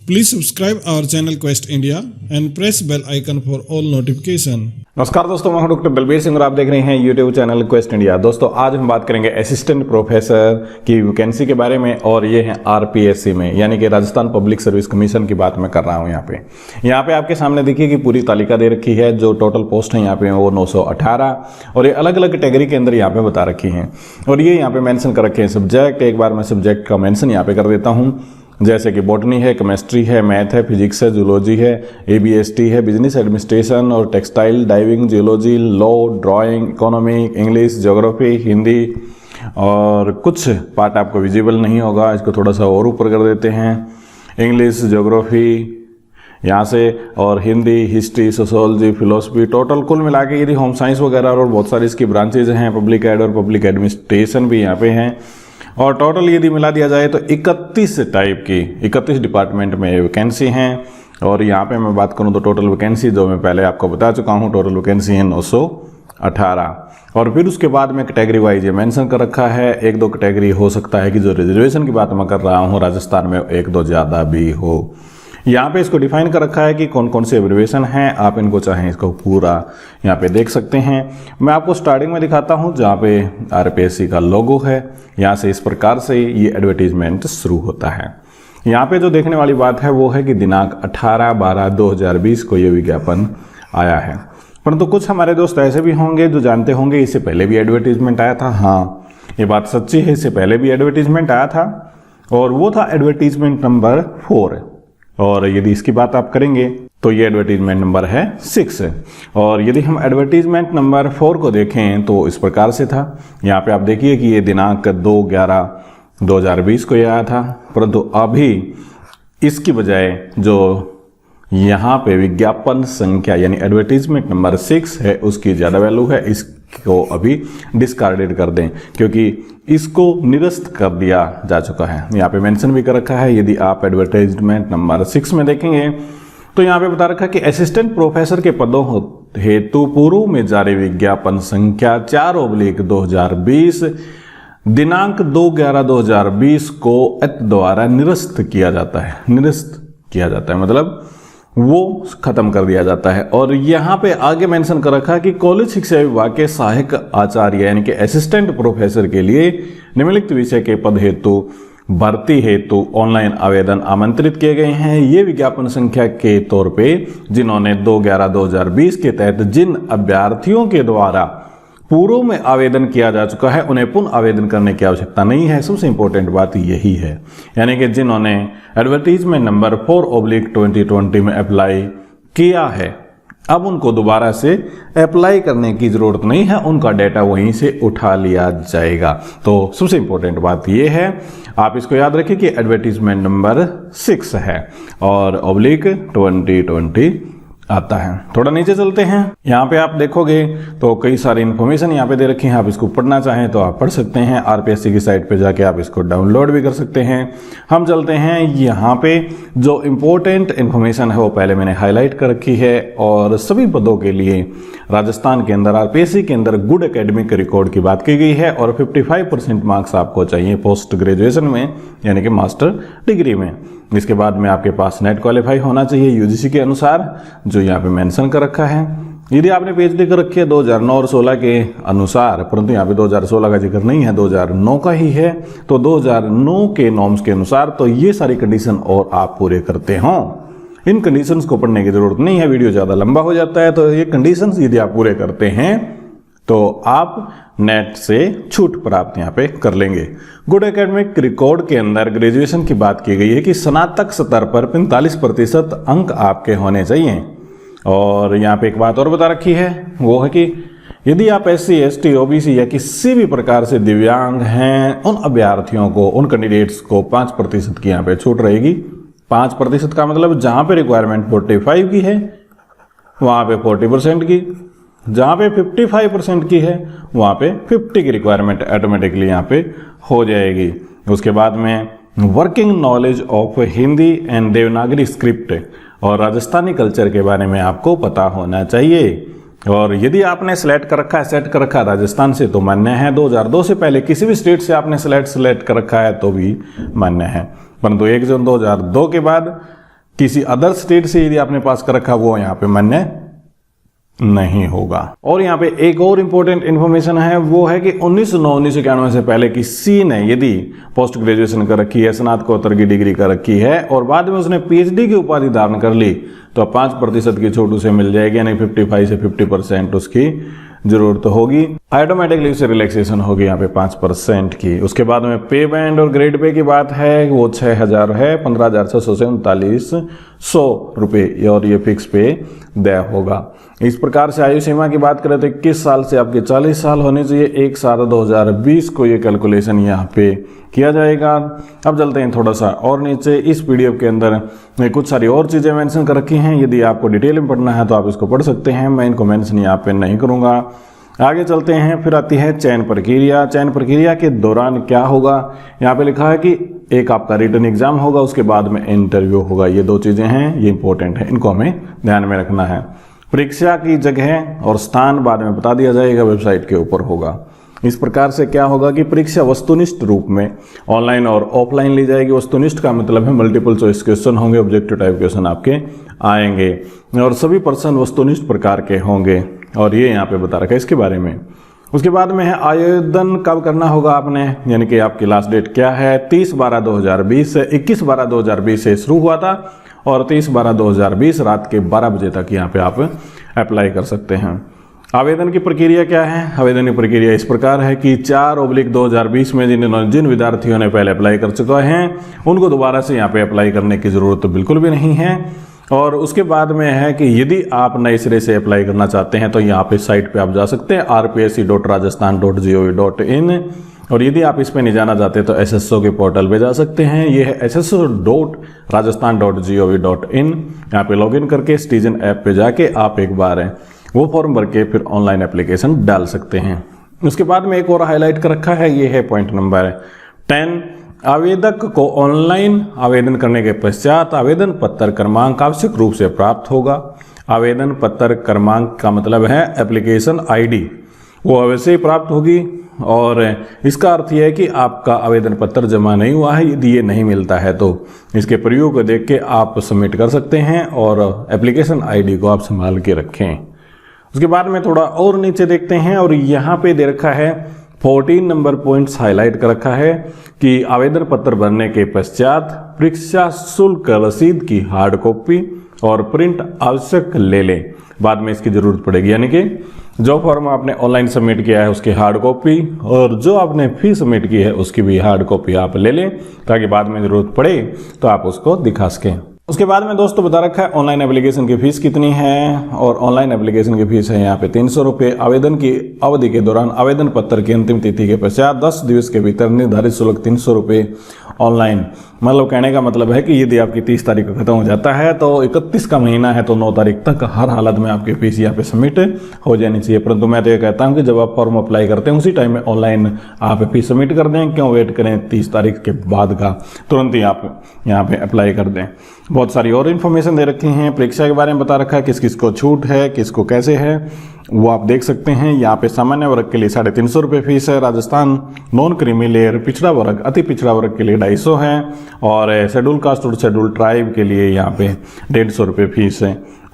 Please subscribe our channel Quest India and press bell icon for all notification. नमस्कार दोस्तों, मैं हूं doctor Balbir Singh और आप देख रहे हैं यूट्यूब चैनल क्वेस्ट इंडिया। दोस्तों आज हम बात करेंगे असिस्टेंट प्रोफेसर की वैकेंसी के बारे में और ये है आरपीएससी में, यानी कि राजस्थान पब्लिक सर्विस कमीशन की बात मैं कर रहा हूं। यहाँ पे आपके सामने देखिए कि पूरी तालिका दे रखी है। जो टोटल पोस्ट है यहाँ पे वो 918 और ये अलग अलग कैटेगरी के अंदर यहाँ पे बता रखी हैं और ये यहाँ पे मेंशन कर रखे हैं सब्जेक्ट। एक बार मैं सब्जेक्ट का मेंशन यहाँ पे कर देता हूँ, जैसे कि बॉटनी है, केमिस्ट्री है, मैथ है, फिजिक्स है, जूलॉजी है, एबीएसटी है, बिजनेस एडमिनिस्ट्रेशन और textile, diving, geology, law, drawing, economy, English, geography, Hindi और कुछ पार्ट आपको विजिबल नहीं होगा। इसको थोड़ा सा और ऊपर कर देते हैं। इंग्लिश, ज्योग्राफी यहाँ से और Hindi, history, sociology, philosophy, total कुल मिला के यदि होम साइंस वगैरह और बहुत सारी इसकी ब्रांचेज हैं, पब्लिक एड और पब्लिक एडमिनिस्ट्रेशन भी यहाँ पे हैं। और टोटल यदि मिला दिया जाए तो 31 टाइप की 31 डिपार्टमेंट में वैकेंसी हैं। और यहाँ पे मैं बात करूँ तो टोटल वैकेंसी जो मैं पहले आपको बता चुका हूँ, टोटल वैकेंसी है 918। और फिर उसके बाद में कैटेगरी वाइज ये मेंशन कर रखा है। एक दो कैटेगरी हो सकता है कि जो रिजर्वेशन की बात मैं कर रहा हूँ राजस्थान में एक दो ज़्यादा भी हो। यहाँ पे इसको डिफाइन कर रखा है कि कौन कौन से एब्रिविएशन हैं। आप इनको चाहें इसको पूरा यहाँ पे देख सकते हैं। मैं आपको स्टार्टिंग में दिखाता हूँ जहाँ पे आरपीएससी का लोगो है। यहाँ से इस प्रकार से ये एडवर्टीजमेंट शुरू होता है। यहाँ पे जो देखने वाली बात है वो है कि दिनांक 18/12/2020 को ये विज्ञापन आया है। परंतु कुछ हमारे दोस्त ऐसे भी होंगे जो जानते होंगे इससे पहले भी एडवर्टीजमेंट आया था। हाँ, ये बात सच्ची है, इससे पहले भी एडवर्टीजमेंट आया था और वो था एडवर्टीजमेंट नंबर 4। और यदि इसकी बात आप करेंगे तो ये एडवर्टीजमेंट नंबर है 6। और यदि हम एडवर्टीजमेंट नंबर 4 को देखें तो इस प्रकार से था। यहाँ पे आप देखिए कि ये दिनांक 2/11/2020 को ये आया था, परंतु अभी इसकी बजाय जो यहाँ पे विज्ञापन संख्या यानी एडवर्टीजमेंट नंबर 6 है उसकी ज़्यादा वैल्यू है। इसको अभी डिस्कार्डेड कर दें क्योंकि इसको निरस्त कर दिया जा चुका है। यहाँ पे मेंशन भी कर रखा है। यदि आप एडवर्टाइजमेंट नंबर 6 में देखेंगे तो यहाँ पे बता रखा है कि असिस्टेंट प्रोफेसर के पदों हेतु पूर्व में जारी विज्ञापन संख्या 4/2020 दिनांक 2/11/2020 को अति द्वारा निरस्त किया जाता है। निरस्त किया जाता है मतलब वो खत्म कर दिया जाता है। और यहाँ पे आगे मेंशन कर रखा है कि कॉलेज शिक्षा विभाग के सहायक आचार्य यानी कि असिस्टेंट प्रोफेसर के लिए निम्नलिखित विषय के पद हेतु भर्ती हेतु ऑनलाइन आवेदन आमंत्रित किए गए हैं। ये विज्ञापन संख्या के तौर पे जिन्होंने 2/11/2020 के तहत जिन अभ्यर्थियों के द्वारा पूर्व में आवेदन किया जा चुका है उन्हें पुनः आवेदन करने की आवश्यकता नहीं है। सबसे इंपॉर्टेंट बात यही है, यानी कि जिन्होंने एडवर्टीजमेंट नंबर 4/2020 में अप्लाई किया है अब उनको दोबारा से अप्लाई करने की जरूरत नहीं है, उनका डेटा वहीं से उठा लिया जाएगा। तो सबसे इंपॉर्टेंट बात यह है, आप इसको याद रखिए कि एडवर्टीजमेंट नंबर 6 है और /2020 आता है। थोड़ा नीचे चलते हैं। यहाँ पे आप देखोगे तो कई सारी इन्फॉर्मेशन यहाँ पे दे रखी है। आप इसको पढ़ना चाहें तो आप पढ़ सकते हैं। आरपीएससी की साइट पे जाके आप इसको डाउनलोड भी कर सकते हैं। हम चलते हैं यहाँ पे जो इम्पोर्टेंट इन्फॉर्मेशन है वो पहले मैंने हाईलाइट कर रखी है। और सभी पदों के लिए राजस्थान के अंदर आरपीएससी के अंदर गुड एकेडमिक रिकॉर्ड की बात की गई है और 55% मार्क्स आपको चाहिए पोस्ट ग्रेजुएशन में यानी कि मास्टर डिग्री में। इसके बाद में आपके पास नेट क्वालिफाई होना चाहिए यूजीसी के अनुसार, जो यहाँ पे मेंशन कर रखा है। यदि आपने पीएचडी कर रखी है 2009 और 16 के अनुसार, परंतु यहाँ पे 2016 का जिक्र नहीं है, 2009 का ही है, तो 2009 के नॉर्म्स के अनुसार तो ये सारी कंडीशन और आप पूरे करते हो। इन कंडीशंस को पढ़ने की जरूरत नहीं है, वीडियो ज़्यादा लंबा हो जाता है। तो ये कंडीशंस यदि आप पूरे करते हैं तो आप नेट से छूट प्राप्त यहाँ पे कर लेंगे। गुड एकेडमिक रिकॉर्ड के अंदर ग्रेजुएशन की बात की गई है कि स्नातक स्तर पर 45% अंक आपके होने चाहिए। और यहाँ पे एक बात और बता रखी है, वो है कि यदि आप SC, ST, OBC या किसी भी प्रकार से दिव्यांग हैं उन अभ्यर्थियों को, उन कैंडिडेट्स को 5% की यहाँ पे छूट रहेगी। 5% का मतलब जहाँ पे रिक्वायरमेंट 45 की है वहाँ पे 40% की, जहाँ पे 55% की है वहाँ पे 50 की रिक्वायरमेंट ऑटोमेटिकली यहाँ पे हो जाएगी। उसके बाद में working knowledge of Hindi and Devanagari script और राजस्थानी कल्चर के बारे में आपको पता होना चाहिए। और यदि आपने सेट कर रखा है राजस्थान से तो मान्य है। 2002 से पहले किसी भी स्टेट से आपने सेलेक्ट कर रखा है तो भी मान्य है, परंतु 1 जून 2002 के बाद किसी अदर स्टेट से यदि आपने पास कर रखा वो यहाँ पे मान्य नहीं होगा। और यहाँ पे एक और इंपॉर्टेंट इंफॉर्मेशन है, वो है कि 1991 से पहले किसी ने यदि पोस्ट ग्रेजुएशन कर रखी है, स्नातकोत्तर की डिग्री कर रखी है और बाद में उसने पीएचडी की उपाधि धारण कर ली तो 5% की छूट उसे मिल जाएगी, यानी 55 से 50% उसकी जरूरत होगी। ऑटोमेटिकली उसे रिलैक्सेशन होगी यहाँ पे 5% की। उसके बाद में पे बैंड और ग्रेड पे की बात है, वो 6000 है, 15,600 से 3900 रुपये, और ये फिक्स पे दे होगा। इस प्रकार से आयु सीमा की बात करें तो 21 साल से आपके 40 साल होने चाहिए। 1/7/2020 को ये कैलकुलेशन यहाँ पे किया जाएगा। अब चलते हैं थोड़ा सा और नीचे। इस पीडीएफ के अंदर कुछ सारी और चीज़ें मेंशन कर रखी हैं, यदि आपको डिटेल में पढ़ना है तो आप इसको पढ़ सकते हैं, मैं इनको मेंशन यहाँ पे नहीं करूँगा। आगे चलते हैं, फिर आती है चयन प्रक्रिया। चयन प्रक्रिया के दौरान क्या होगा, यहाँ पे लिखा है कि एक आपका रिटन एग्जाम होगा, उसके बाद में इंटरव्यू होगा। ये दो चीज़ें हैं, ये इंपॉर्टेंट है, इनको हमें ध्यान में रखना है। परीक्षा की जगह और स्थान बाद में बता दिया जाएगा, वेबसाइट के ऊपर होगा। इस प्रकार से क्या होगा कि परीक्षा वस्तुनिष्ठ रूप में ऑनलाइन और ऑफलाइन ली जाएगी। वस्तुनिष्ठ का मतलब है मल्टीपल चॉइस क्वेश्चन होंगे, ऑब्जेक्टिव टाइप क्वेश्चन आपके आएंगे और सभी प्रश्न वस्तुनिष्ठ प्रकार के होंगे, और ये यहाँ पे बता रखा है इसके बारे में। उसके बाद में है आवेदन कब करना होगा आपने, यानी कि आपकी लास्ट डेट क्या है। 30/12/2020 से 21/12/2020 से शुरू हुआ था और 30/12/2020 रात के 12 बजे तक यहाँ पे आप अप्लाई कर सकते हैं। आवेदन की प्रक्रिया क्या है, आवेदन की प्रक्रिया इस प्रकार है कि 4/2020 में जिन विद्यार्थियों ने पहले अप्लाई कर चुके हैं उनको दोबारा से यहाँ पे अप्लाई करने की जरूरत बिल्कुल भी नहीं है। और उसके बाद में है कि यदि आप नए सिरे से अप्लाई करना चाहते हैं तो यहाँ पे साइट पे आप जा सकते हैं rpsc.rajasthan.gov.in, और यदि आप इस पे नहीं जाना चाहते तो SSO के पोर्टल पे जा सकते हैं। ये है sso.rajasthan.gov.in। यहाँ पे लॉगिन करके सिटीजन ऐप पे जाके आप एक बार वो फॉर्म भर के फिर ऑनलाइन एप्लीकेशन डाल सकते हैं। उसके बाद में एक और हाईलाइट कर रखा है, ये है पॉइंट नंबर 10। आवेदक को ऑनलाइन आवेदन करने के पश्चात आवेदन पत्र क्रमांक आवश्यक रूप से प्राप्त होगा। आवेदन पत्र क्रमांक का मतलब है एप्लीकेशन ID, वो अवश्य ही प्राप्त होगी। और इसका अर्थ यह है कि आपका आवेदन पत्र जमा नहीं हुआ है, यदि ये नहीं मिलता है तो इसके प्रयोग को देख के आप सबमिट कर सकते हैं और एप्लीकेशन ID को आप संभाल के रखें। उसके बाद में थोड़ा और नीचे देखते हैं, और यहाँ पे दे रखा है 14 नंबर पॉइंट्स हाईलाइट कर रखा है कि आवेदन पत्र भरने के पश्चात परीक्षा शुल्क रसीद की हार्ड कॉपी और प्रिंट आवश्यक ले लें, बाद में इसकी जरूरत पड़ेगी। यानी कि जो फॉर्म आपने ऑनलाइन सबमिट किया है उसकी हार्ड कॉपी और जो आपने फी सबमिट की है उसकी भी हार्ड कॉपी आप ले लें, ताकि बाद में जरूरत पड़े तो आप उसको दिखा सकें। उसके बाद में दोस्तों बता रखा है ऑनलाइन एप्लीकेशन की फीस कितनी है, और ऑनलाइन एप्लीकेशन की फीस है यहाँ पे 300 रुपये। आवेदन की अवधि के दौरान आवेदन पत्र की अंतिम तिथि के पश्चात 10 दिवस के भीतर निर्धारित शुल्क 300 रुपये ऑनलाइन। मतलब कहने का मतलब है कि यदि आपकी 30 तारीख को खत्म हो जाता है तो 31 का महीना है तो 9 तारीख तक हर हालत में आपकी फीस यहाँ पे सबमिट हो जानी चाहिए। परंतु मैं तो ये कहता हूँ कि जब आप फॉर्म अप्लाई करते हैं उसी टाइम में ऑनलाइन आप फीस सबमिट कर दें, क्यों वेट करें 30 तारीख के बाद का, तुरंत ही आप यहाँ पे अप्लाई कर दें। बहुत सारी और इन्फॉर्मेशन दे रखी हैं, परीक्षा के बारे में बता रखा है, किस किस को छूट है, किसको कैसे है, वो आप देख सकते हैं। यहाँ पे सामान्य वर्ग के लिए 350 रुपये फीस है, राजस्थान नॉन क्रीमी लेयर पिछड़ा वर्ग अति पिछड़ा वर्ग के लिए 250 है, और शेड्यूल कास्ट और शेड्यूल ट्राइब के लिए यहाँ पे 150 रुपये फीस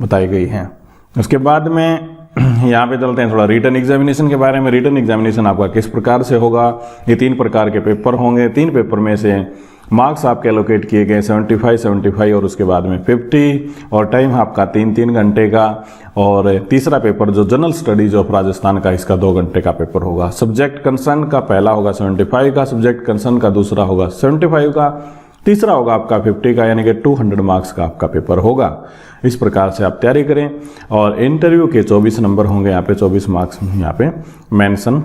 बताई गई है। उसके बाद में यहाँ पे चलते हैं थोड़ा रिटन एग्जामिनेशन के बारे में। रिटन एग्जामिनेशन आपका किस प्रकार से होगा, ये 3 प्रकार के पेपर होंगे। 3 पेपर में से मार्क्स आपके एलोकेट किए गए 75 और उसके बाद में 50, और टाइम आपका 3 घंटे का। और तीसरा पेपर जो जनरल स्टडीज ऑफ राजस्थान का, इसका 2 घंटे का पेपर होगा। सब्जेक्ट कंसर्न का पहला होगा 75 का, सब्जेक्ट कंसर्न का दूसरा होगा 75 का, तीसरा होगा आपका 50 का, यानी कि 200 मार्क्स का आपका पेपर होगा। इस प्रकार से आप तैयारी करें। और इंटरव्यू के 24 नंबर होंगे, यहाँ पे 24 मार्क्स यहाँ पे मेंशन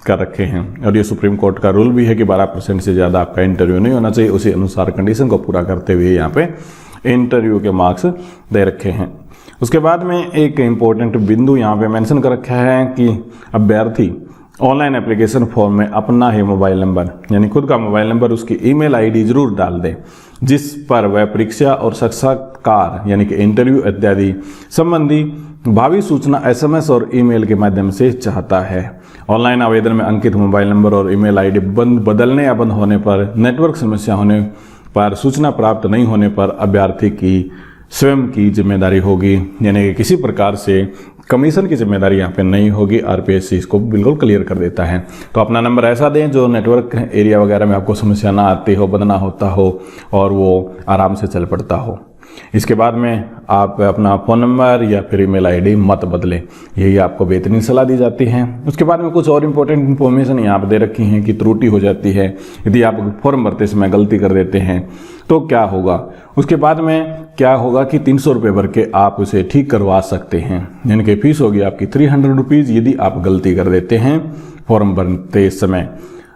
कर रखे हैं। और ये सुप्रीम कोर्ट का रूल भी है कि 12% से ज़्यादा आपका इंटरव्यू नहीं होना चाहिए। उसी अनुसार कंडीशन को पूरा करते हुए यहाँ पे इंटरव्यू के मार्क्स दे रखे हैं। उसके बाद में एक इम्पोर्टेंट बिंदु यहाँ पे मेंशन कर रखा है कि अभ्यर्थी ऑनलाइन एप्लीकेशन फॉर्म में अपना ही मोबाइल नंबर, यानी खुद का मोबाइल नंबर, उसकी ईमेल आईडी जरूर डाल दें जिस पर वह परीक्षा और साक्षात्कार यानी कि इंटरव्यू इत्यादि संबंधी भावी सूचना SMS और ईमेल के माध्यम से चाहता है। ऑनलाइन आवेदन में अंकित मोबाइल नंबर और ईमेल आईडी बदलने या बंद होने पर, नेटवर्क समस्या होने पर, सूचना प्राप्त नहीं होने पर अभ्यर्थी की स्वयं की जिम्मेदारी होगी, यानी कि किसी प्रकार से कमीशन की जिम्मेदारी यहाँ पे नहीं होगी। आरपीएससी इसको बिल्कुल क्लियर कर देता है। तो अपना नंबर ऐसा दें जो नेटवर्क एरिया वगैरह में आपको समस्या ना आती हो, बंद ना होता हो और वो आराम से चल पड़ता हो। इसके बाद में आप अपना फ़ोन नंबर या फिर ईमेल आईडी मत बदलें, यही आपको बेहतरीन सलाह दी जाती है। उसके बाद में कुछ और इंपॉर्टेंट इन्फॉर्मेशन यहाँ पर दे रखी हैं कि त्रुटि हो जाती है यदि आप फॉर्म भरते समय गलती कर देते हैं तो क्या होगा। उसके बाद में क्या होगा कि 300 रुपये भर के आप उसे ठीक करवा सकते हैं, यानी कि फीस होगी आपकी 300 रुपीज़ यदि आप गलती कर देते हैं फॉर्म भरते समय।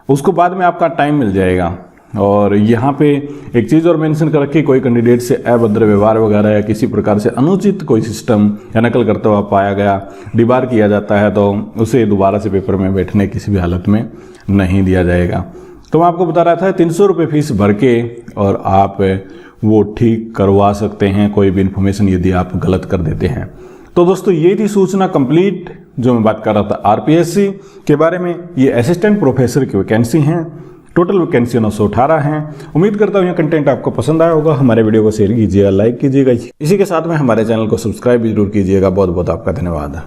उसको बाद में आपका टाइम मिल जाएगा। और यहाँ पे एक चीज़ और मेंशन कर रखी, कोई कैंडिडेट से अभद्र व्यवहार वगैरह या किसी प्रकार से अनुचित कोई सिस्टम या नकल करता हुआ पाया गया, डिबार किया जाता है तो उसे दोबारा से पेपर में बैठने किसी भी हालत में नहीं दिया जाएगा। तो मैं आपको बता रहा था 300 रुपये फीस भर के और आप वो ठीक करवा सकते हैं कोई भी इन्फॉर्मेशन यदि आप गलत कर देते हैं। तो दोस्तों ये थी सूचना कंप्लीट जो मैं बात कर रहा था आरपीएससी के बारे में। ये असिस्टेंट प्रोफेसर की वैकेंसी हैं, टोटल वैकेंसी 918 हैं। उम्मीद करता हूँ यह कंटेंट आपको पसंद आया होगा। हमारे वीडियो को शेयर कीजिएगा, लाइक कीजिएगा, इसी के साथ में हमारे चैनल को सब्सक्राइब भी जरूर कीजिएगा। बहुत बहुत आपका धन्यवाद।